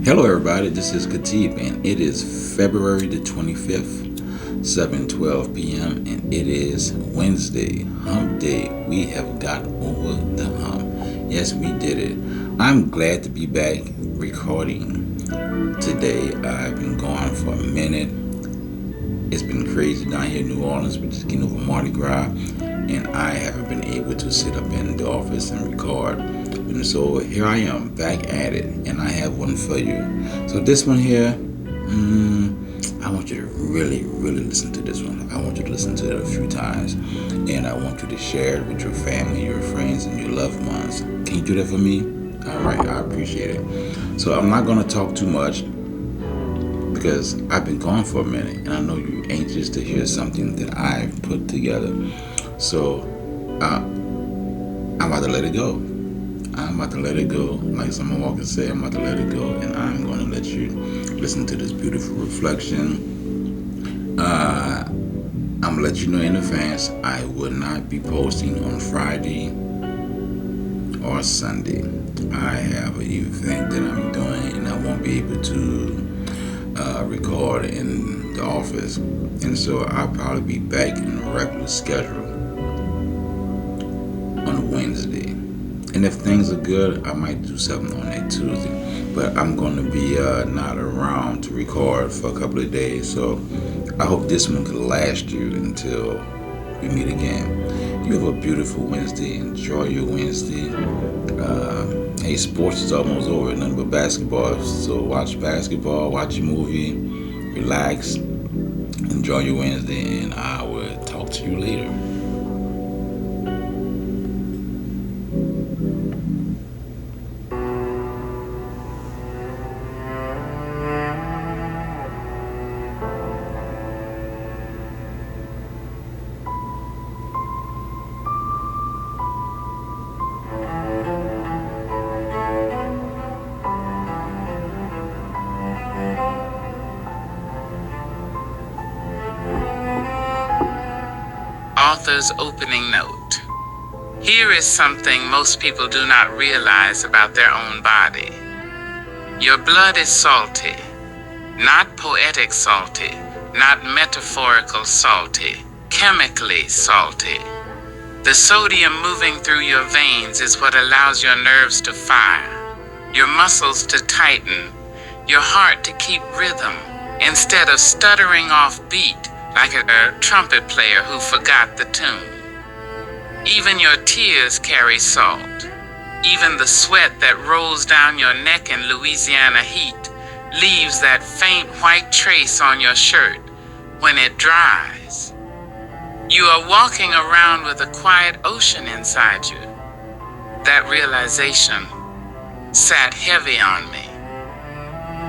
Hello, everybody. This is Khatib, and it is February the 25th, 7:12 p.m., and it is Wednesday, Hump Day. We have got over the hump. Yes, we did it. I'm glad to be back recording today. I've been gone for a minute. It's been crazy down here in New Orleans. We're just getting over Mardi Gras, and I haven't been able to sit up in the office and record. And so here I am back at it, and I have one for you. So this one here, I want you to really, really listen to this one. I want you to listen to it a few times, and I want you to share it with your family, your friends, and your loved ones. Can you do that for me? All right, I appreciate it. So I'm not gonna talk too much because I've been gone for a minute, and I know you're anxious to hear something that I've put together. So I'm about to let it go. I'm about to let it go. Like someone walking say, I'm about to let it go, and I'm going to let you listen to this beautiful reflection. I'm going to let you know in advance I will not be posting on Friday or Sunday. I have an event that I'm doing, and I won't be able to record in the office, and so I'll probably be back in a regular schedule on Wednesday. And if things are good, I might do something on that Tuesday. But I'm going to be not around to record for a couple of days. So I hope this one can last you until we meet again. You have a beautiful Wednesday. Enjoy your Wednesday. Hey, sports is almost over. Nothing but basketball. So watch basketball, watch a movie, relax, enjoy your Wednesday, and I will talk to you later. Author's opening note. Here is something most people do not realize about their own body. Your blood is salty, not poetic salty, not metaphorical salty, chemically salty. The sodium moving through your veins is what allows your nerves to fire, your muscles to tighten, your heart to keep rhythm, instead of stuttering off beat like a trumpet player who forgot the tune. Even your tears carry salt. Even the sweat that rolls down your neck in Louisiana heat leaves that faint white trace on your shirt when it dries. You are walking around with a quiet ocean inside you. That realization sat heavy on me.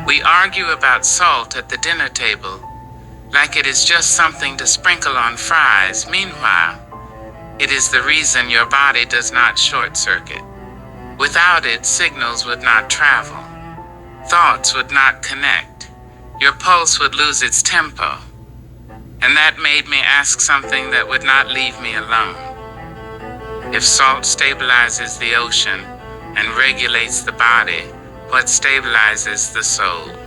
We argue about salt at the dinner table like it is just something to sprinkle on fries. Meanwhile, it is the reason your body does not short circuit. Without it, signals would not travel. Thoughts would not connect. Your pulse would lose its tempo. And that made me ask something that would not leave me alone. If salt stabilizes the ocean and regulates the body, what stabilizes the soul?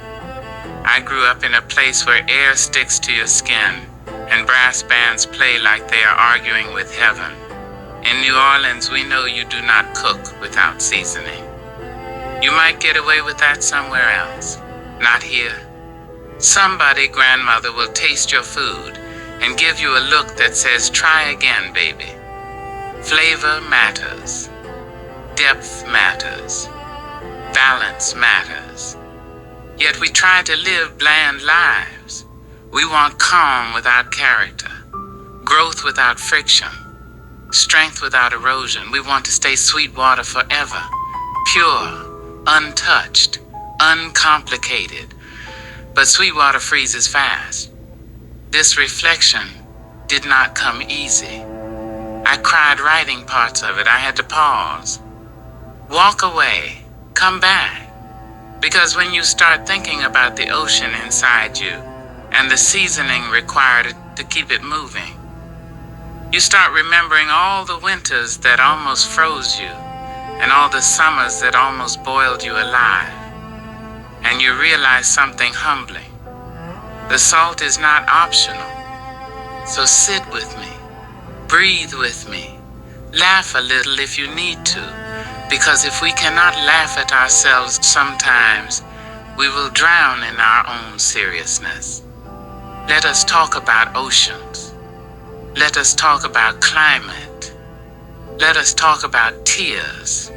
I grew up in a place where air sticks to your skin and brass bands play like they are arguing with heaven. In New Orleans, we know you do not cook without seasoning. You might get away with that somewhere else, not here. Somebody, grandmother, will taste your food and give you a look that says, "Try again, baby." Flavor matters. Depth matters. Balance matters. Yet we try to live bland lives. We want calm without character, growth without friction, strength without erosion. We want to stay sweet water forever, pure, untouched, uncomplicated. But sweet water freezes fast. This reflection did not come easy. I cried writing parts of it. I had to pause, walk away, come back. Because when you start thinking about the ocean inside you and the seasoning required to keep it moving, you start remembering all the winters that almost froze you and all the summers that almost boiled you alive. and you realize something humbling. The salt is not optional. So sit with me, breathe with me, laugh a little if you need to, because if we cannot laugh at ourselves sometimes, we will drown in our own seriousness. Let us talk about oceans. Let us talk about climate. Let us talk about tears.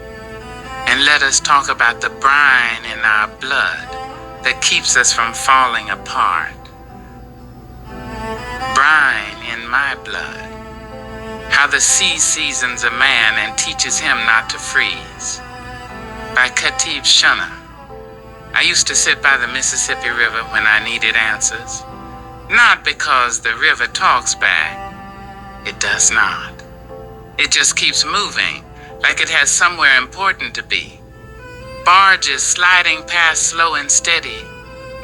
And let us talk about the brine in our blood that keeps us from falling apart. Brine in my blood. How the sea seasons a man and teaches him not to freeze. By Khatib Shunna. I used to sit by the Mississippi River when I needed answers. Not because the river talks back. It does not. It just keeps moving, like it has somewhere important to be. Barges sliding past slow and steady.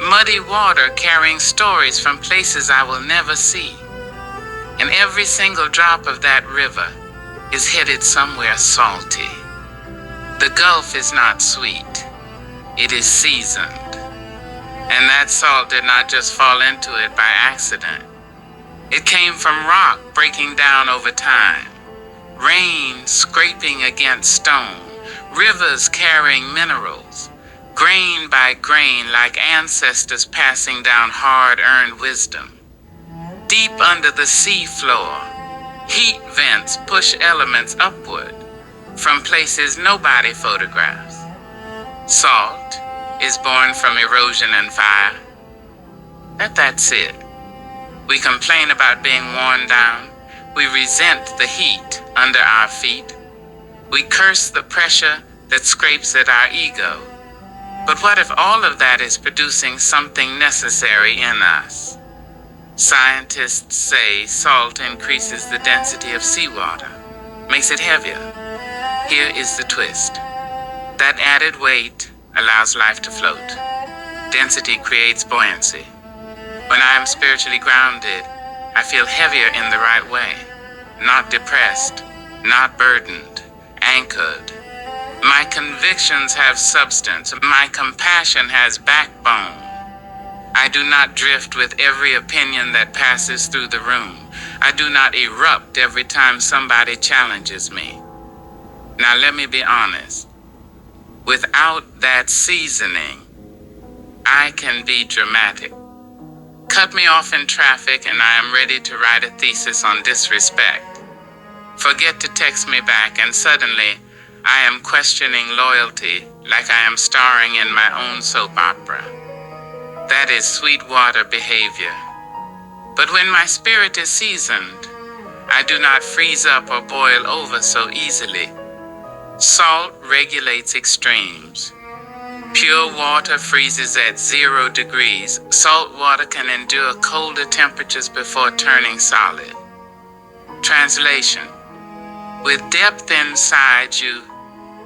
Muddy water carrying stories from places I will never see. And every single drop of that river is headed somewhere salty. The Gulf is not sweet. It is seasoned. And that salt did not just fall into it by accident. It came from rock breaking down over time, rain scraping against stone, rivers carrying minerals, grain by grain like ancestors passing down hard-earned wisdom. Deep under the sea floor, heat vents push elements upward from places nobody photographs. Salt is born from erosion and fire. That's it. We complain about being worn down. We resent the heat under our feet. We curse the pressure that scrapes at our ego. But what if all of that is producing something necessary in us? Scientists say salt increases the density of seawater, makes it heavier. Here is the twist. That added weight allows life to float. Density creates buoyancy. When I am spiritually grounded, I feel heavier in the right way, not depressed, not burdened, anchored. My convictions have substance. My compassion has backbone. I do not drift with every opinion that passes through the room. I do not erupt every time somebody challenges me. Now let me be honest. Without that seasoning, I can be dramatic. Cut me off in traffic and I am ready to write a thesis on disrespect. Forget to text me back and suddenly I am questioning loyalty like I am starring in my own soap opera. That is sweetwater behavior. But when my spirit is seasoned, I do not freeze up or boil over so easily. Salt regulates extremes. Pure water freezes at 0 degrees. Salt water can endure colder temperatures before turning solid. Translation: with depth inside you,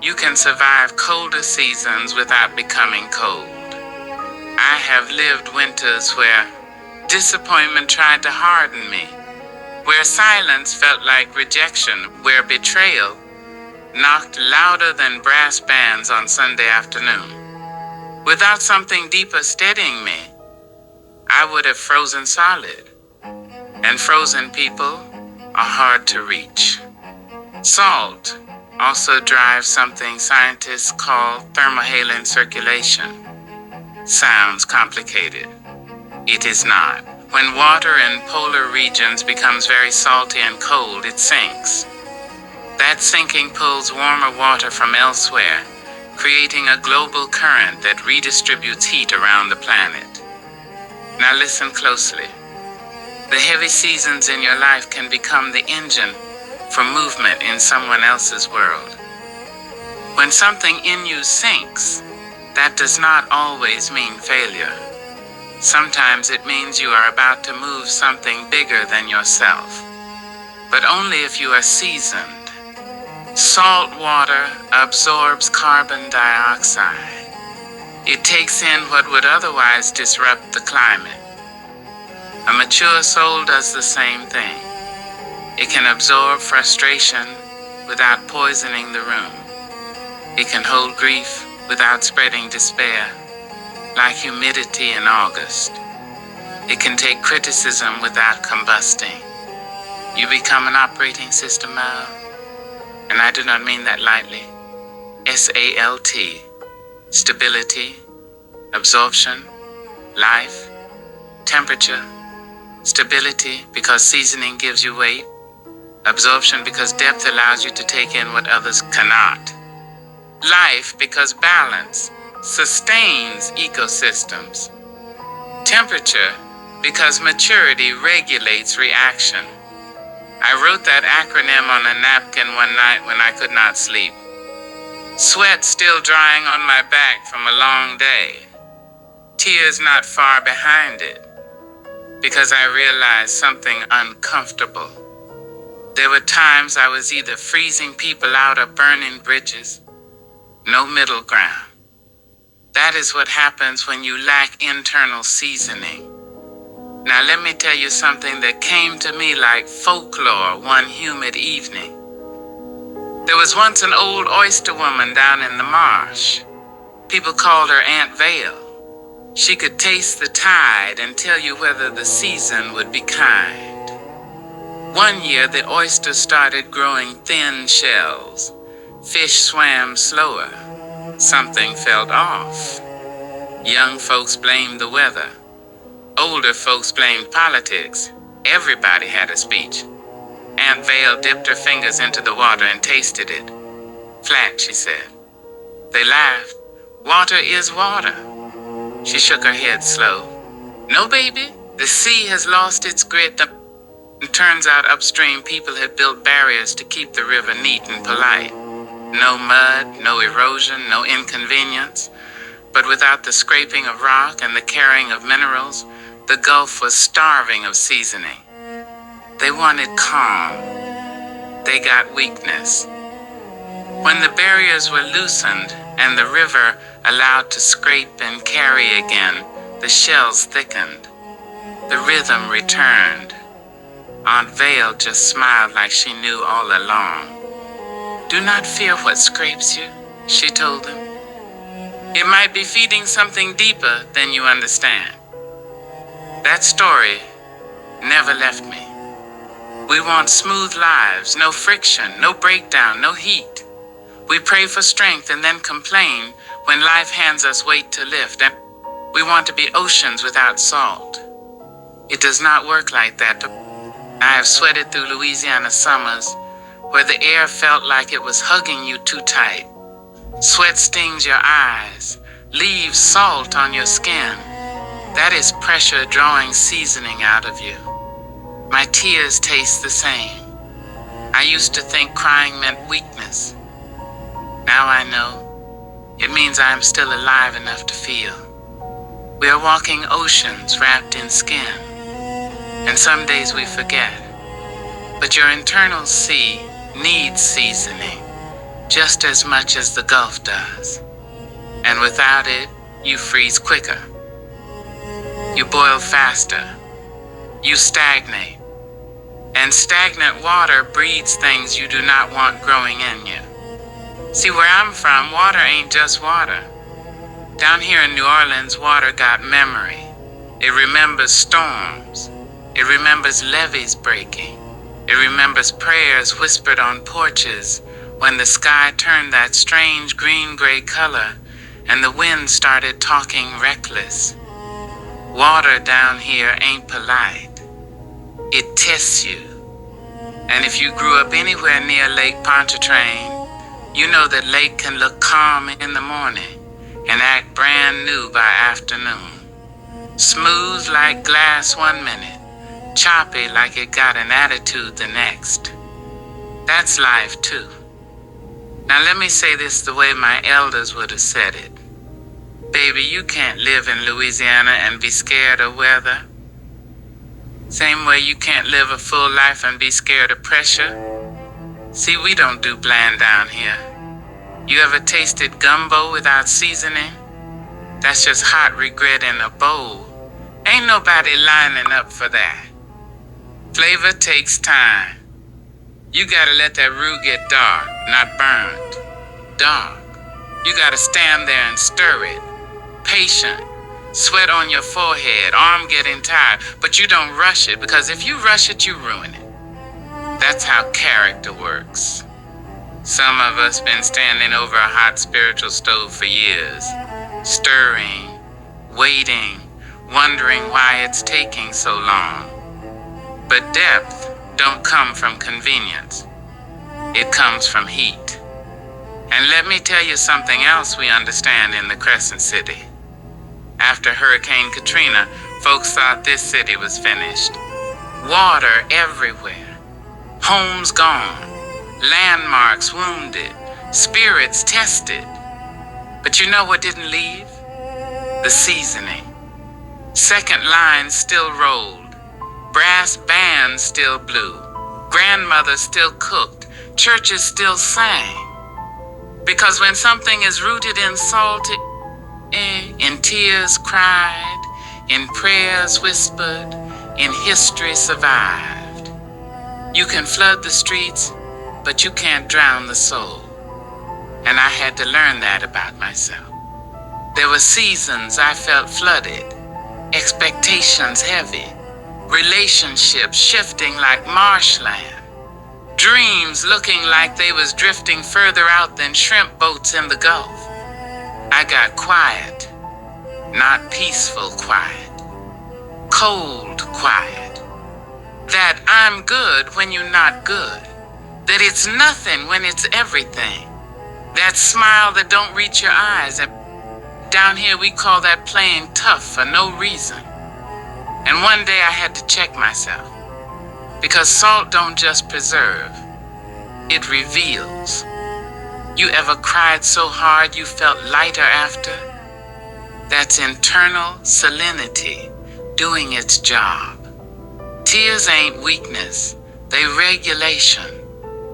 you can survive colder seasons without becoming cold. I have lived winters where disappointment tried to harden me, where silence felt like rejection, where betrayal knocked louder than brass bands on Sunday afternoon. Without something deeper steadying me, I would have frozen solid. And frozen people are hard to reach. Salt also drives something scientists call thermohaline circulation. Sounds complicated. It is not. When water in polar regions becomes very salty and cold, it sinks. That sinking pulls warmer water from elsewhere, creating a global current that redistributes heat around the planet. Now listen closely. The heavy seasons in your life can become the engine for movement in someone else's world. When something in you sinks, that does not always mean failure. Sometimes it means you are about to move something bigger than yourself, but only if you are seasoned. Salt water absorbs carbon dioxide. It takes in what would otherwise disrupt the climate. A mature soul does the same thing. It can absorb frustration without poisoning the room. It can hold grief without spreading despair. like humidity in August. It can take criticism without combusting. You become an operating system valve, and I do not mean that lightly. SALT, stability, absorption, life, temperature. Stability because seasoning gives you weight. Absorption because depth allows you to take in what others cannot. Life because balance sustains ecosystems. Temperature because maturity regulates reaction. I wrote that acronym on a napkin one night when I could not sleep. Sweat still drying on my back from a long day. Tears not far behind it, because I realized something uncomfortable. There were times I was either freezing people out or burning bridges. No middle ground. That is what happens when you lack internal seasoning. Now let me tell you something that came to me like folklore one humid evening. There was once an old oyster woman down in the marsh. People called her Aunt Vale. She could taste the tide and tell you whether the season would be kind. One year the oysters started growing thin shells. Fish swam slower. Something felt off. Young folks blamed the weather. Older folks blamed politics. Everybody had a speech. Aunt Vale dipped her fingers into the water and tasted it. Flat, she said. They laughed. Water is water. She shook her head slow. No, baby, the sea has lost its grit. It turns out upstream people had built barriers to keep the river neat and polite. No mud, no erosion, no inconvenience. But without the scraping of rock and the carrying of minerals, the Gulf was starving of seasoning. They wanted calm. They got weakness. When the barriers were loosened and the river allowed to scrape and carry again, the shells thickened. The rhythm returned. Aunt Vale just smiled like she knew all along. Do not fear what scrapes you, she told them. It might be feeding something deeper than you understand. That story never left me. We want smooth lives, no friction, no breakdown, no heat. We pray for strength and then complain when life hands us weight to lift. And we want to be oceans without salt. It does not work like that. I have sweated through Louisiana summers where the air felt like it was hugging you too tight. Sweat stings your eyes, leaves salt on your skin. That is pressure drawing seasoning out of you. My tears taste the same. I used to think crying meant weakness. Now I know. It means I am still alive enough to feel. We are walking oceans wrapped in skin. And some days we forget. But your internal sea needs seasoning just as much as the Gulf does. And without it, you freeze quicker. You boil faster. You stagnate. And stagnant water breeds things you do not want growing in you. See, where I'm from, water ain't just water. Down here in New Orleans, water got memory. It remembers storms. It remembers levees breaking. It remembers prayers whispered on porches when the sky turned that strange green-gray color and the wind started talking reckless. Water down here ain't polite. It tests you. And if you grew up anywhere near Lake Pontchartrain, you know that lake can look calm in the morning and act brand new by afternoon. Smooth like glass one minute, choppy like it got an attitude the next. That's life too. Now let me say this the way my elders would have said it. Baby, you can't live in Louisiana and be scared of weather. Same way you can't live a full life and be scared of pressure. See, we don't do bland down here. You ever tasted gumbo without seasoning? That's just hot regret in a bowl. Ain't nobody lining up for that. Flavor takes time. You gotta let that roux get dark, not burned. Dark. You gotta stand there and stir it. Patient. Sweat on your forehead, arm getting tired, but you don't rush it, because if you rush it, you ruin it. That's how character works. Some of us been standing over a hot spiritual stove for years, stirring, waiting, wondering why it's taking so long. But depth don't come from convenience. It comes from heat. And let me tell you something else we understand in the Crescent City. After Hurricane Katrina, folks thought this city was finished. Water everywhere, homes gone, landmarks wounded, spirits tested. But you know what didn't leave? The seasoning. Second lines still rolled, brass bands still blew, grandmothers still cooked, churches still sang. Because when something is rooted in salt, in tears cried, in prayers whispered, in history survived. You can flood the streets, but you can't drown the soul. And I had to learn that about myself. There were seasons I felt flooded, expectations heavy, relationships shifting like marshland, dreams looking like they was drifting further out than shrimp boats in the Gulf. I got quiet, not peaceful quiet, cold quiet. That I'm good when you're not good, that it's nothing when it's everything. That smile that don't reach your eyes, and down here we call that playing tough for no reason. And one day I had to check myself, because salt don't just preserve, it reveals. You ever cried so hard you felt lighter after? That's internal salinity doing its job. Tears ain't weakness, they regulation.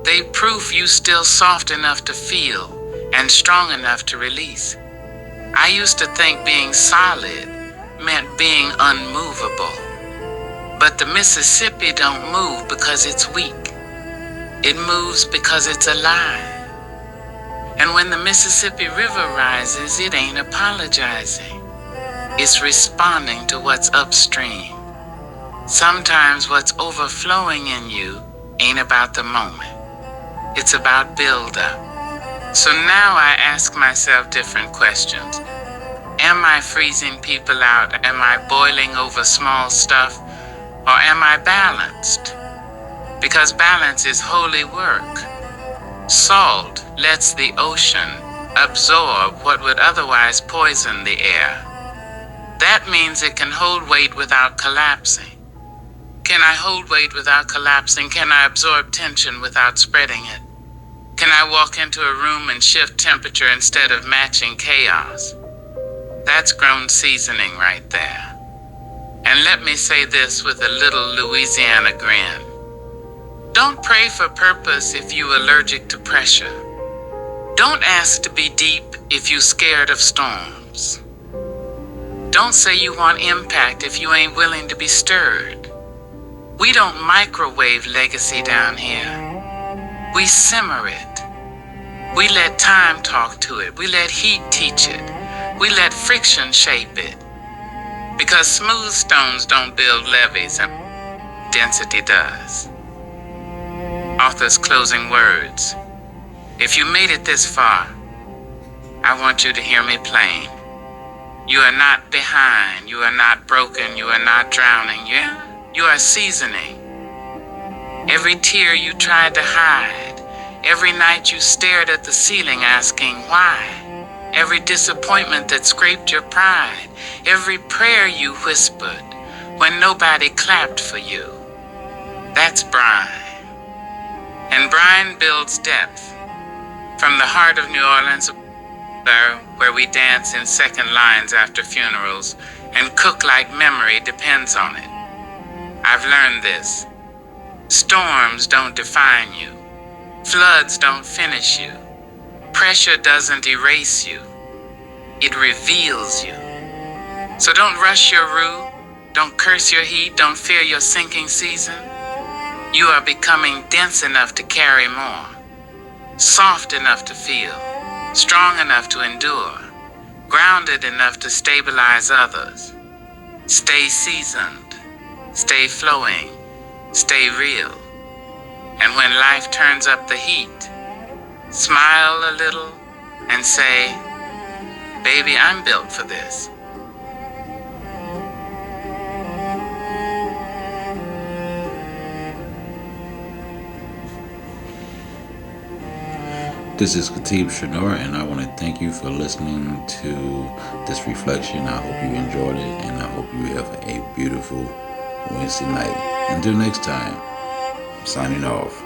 They proof you still soft enough to feel and strong enough to release. I used to think being solid meant being unmovable. But the Mississippi don't move because it's weak. It moves because it's alive. And when the Mississippi River rises, it ain't apologizing. It's responding to what's upstream. Sometimes what's overflowing in you ain't about the moment. It's about build-up. So now I ask myself different questions. Am I freezing people out? Am I boiling over small stuff? Or am I balanced? Because balance is holy work. Salt lets the ocean absorb what would otherwise poison the air. That means it can hold weight without collapsing. Can I hold weight without collapsing? Can I absorb tension without spreading it? Can I walk into a room and shift temperature instead of matching chaos? That's grown seasoning right there. And let me say this with a little Louisiana grin. Don't pray for purpose if you're allergic to pressure. Don't ask to be deep if you're scared of storms. Don't say you want impact if you ain't willing to be stirred. We don't microwave legacy down here. We simmer it. We let time talk to it. We let heat teach it. We let friction shape it. Because smooth stones don't build levees, and density does. Author's closing words. If you made it this far, I want you to hear me plain. You are not behind. You are not broken. You are not drowning. You are seasoning. Every tear you tried to hide, every night you stared at the ceiling asking why, every disappointment that scraped your pride, every prayer you whispered when nobody clapped for you. That's brine. And brine builds depth. From the heart of New Orleans, where we dance in second lines after funerals and cook like memory depends on it. I've learned this. Storms don't define you. Floods don't finish you. Pressure doesn't erase you. It reveals you. So don't rush your roux. Don't curse your heat. Don't fear your sinking season. You are becoming dense enough to carry more. Soft enough to feel. Strong enough to endure. grounded enough to stabilize others. Stay seasoned, stay flowing, stay real. And when life turns up the heat, smile a little and say, baby, I'm built for this. This is Khatib Shanor, and I want to thank you for listening to this reflection. I hope you enjoyed it, and I hope you have a beautiful Wednesday night. Until next time, I'm signing off.